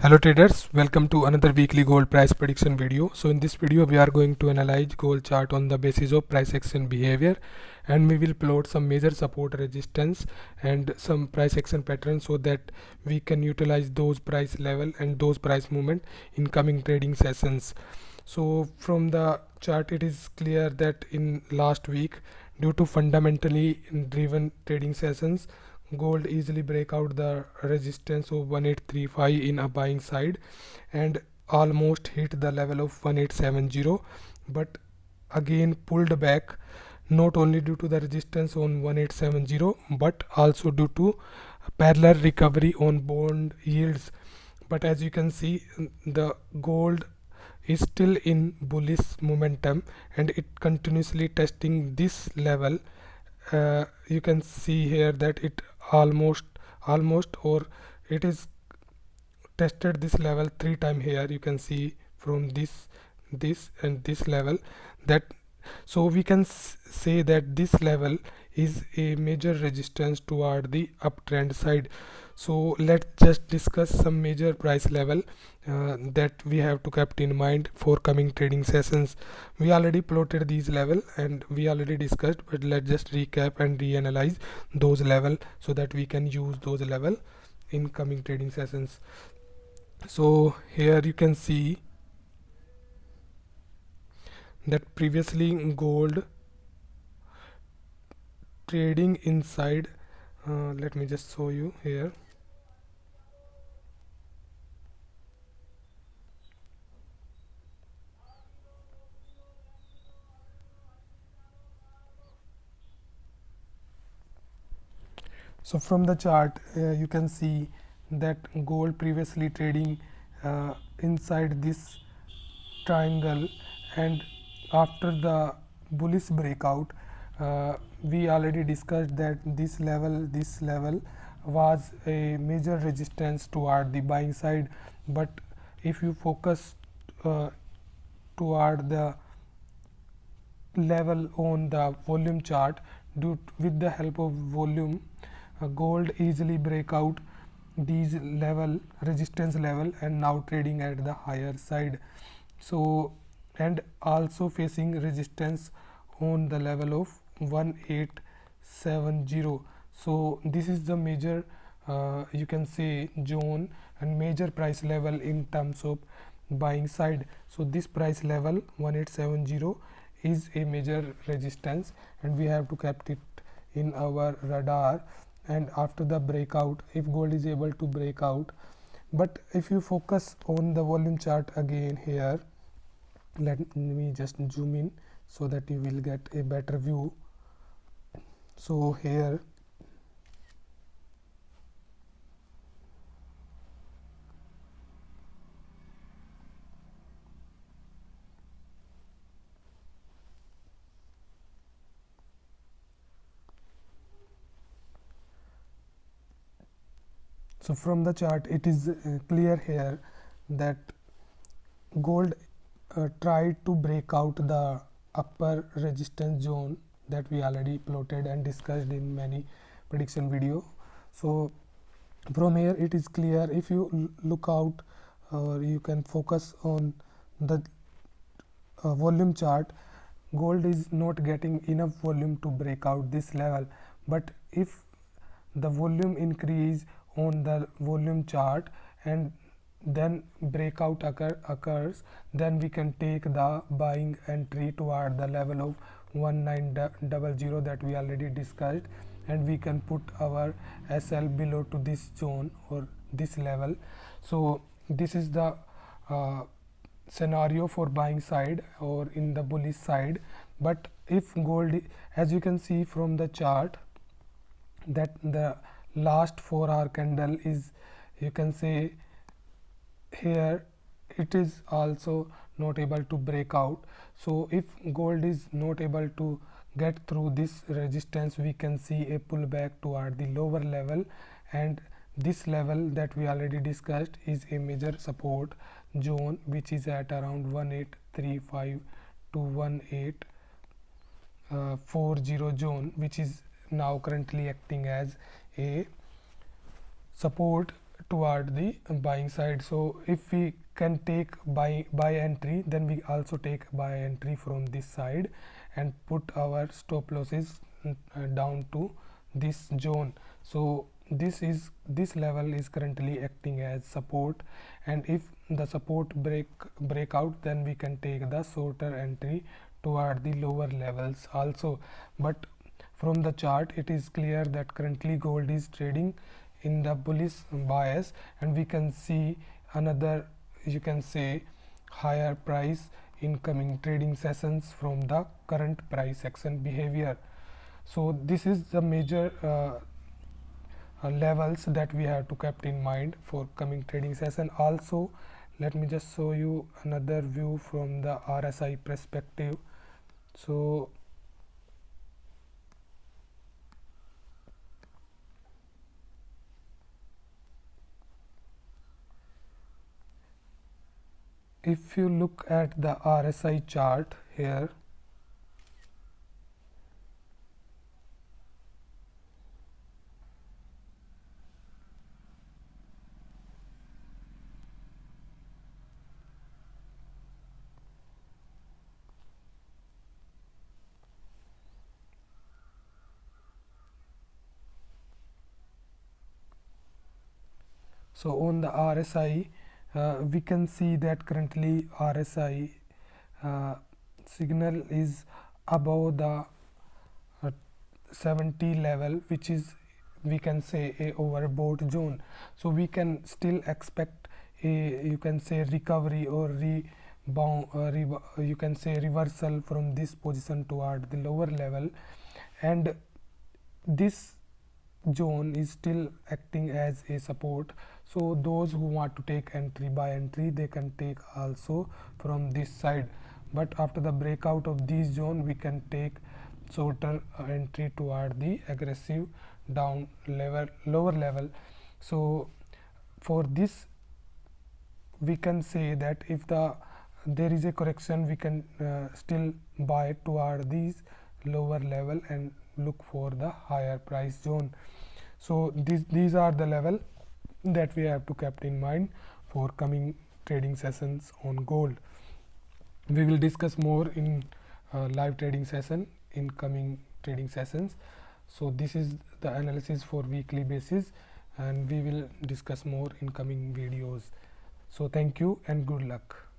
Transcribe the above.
Hello traders, welcome to another weekly gold price prediction video. So in this video we are going to analyze gold chart on the basis of price action behavior, and we will plot some major support resistance and some price action patterns so that we can utilize those price level and those price movement in coming trading sessions. So from the chart it is clear that in last week, due to fundamentally driven trading sessions, gold easily break out the resistance of 1835 in a buying side and almost hit the level of 1870, but again pulled back, not only due to the resistance on 1870 but also due to parallel recovery on bond yields. But as you can see, the gold is still in bullish momentum and it continuously testing this level. You can see here that it almost or it is tested this level 3 times. Here you can see from this and this level, that so we can say that this level is a major resistance toward the uptrend side. So let's just discuss some major price level that we have to keep in mind for coming trading sessions. We already plotted these level and we already discussed, but let's just recap and reanalyze those level so that we can use those level in coming trading sessions. So here you can see that previously gold trading inside, let me just show you here. So from the chart you can see that gold previously trading inside this triangle, and after the bullish breakout, we already discussed that this level was a major resistance toward the buying side. But if you focus toward the level on the volume chart, with the help of volume, gold easily break out these level resistance level and now trading at the higher side. So and also facing resistance on the level of 1870. So this is the major you can say zone and major price level in terms of buying side. So this price level 1870 is a major resistance and we have to keep it in our radar. And after the breakout, if gold is able to break out, but if you focus on the volume chart again here, let me just zoom in so that you will get a better view. So here so from the chart it is clear here that gold tried to break out the upper resistance zone that we already plotted and discussed in many prediction video. So from here it is clear, if you look out or you can focus on the volume chart, gold is not getting enough volume to break out this level. But if the volume increase on the volume chart and then breakout occurs, then we can take the buying entry toward the level of 1900 that we already discussed, and we can put our SL below to this zone or this level. So this is the scenario for buying side or in the bullish side. But if gold, as you can see from the chart, that the last 4-hour candle is, you can say here, it is also not able to break out. So if gold is not able to get through this resistance, we can see a pullback toward the lower level, and this level that we already discussed is a major support zone which is at around 1835 to 1840 zone, which is now currently acting as a support toward the buying side. So if we can take buy entry, then we also take buy entry from this side and put our stop losses down to this zone. So this level is currently acting as support, and if the support break out, then we can take the shorter entry toward the lower levels also. But from the chart it is clear that currently gold is trading in the bullish bias, and we can see another, you can say, higher price in coming trading sessions from the current price action behavior. So this is the major levels that we have to keep in mind for coming trading session. Also, let me just show you another view from the RSI perspective. So if you look at the RSI chart here, so on the RSI we can see that currently RSI signal is above the 70 level, which is, we can say, a overbought zone. So we can still expect a, you can say, recovery or rebound, you can say reversal from this position toward the lower level, and this zone is still acting as a support. So those who want to take entry buy entry, they can take also from this side, but after the breakout of this zone we can take shorter entry toward the aggressive down level, lower level. So for this we can say that if there is a correction, we can still buy toward these lower level and look for the higher price zone. So these are the level that we have to keep in mind for coming trading sessions on gold. We will discuss more in live trading session in coming trading sessions. So this is the analysis for weekly basis, and we will discuss more in coming videos. So thank you and good luck.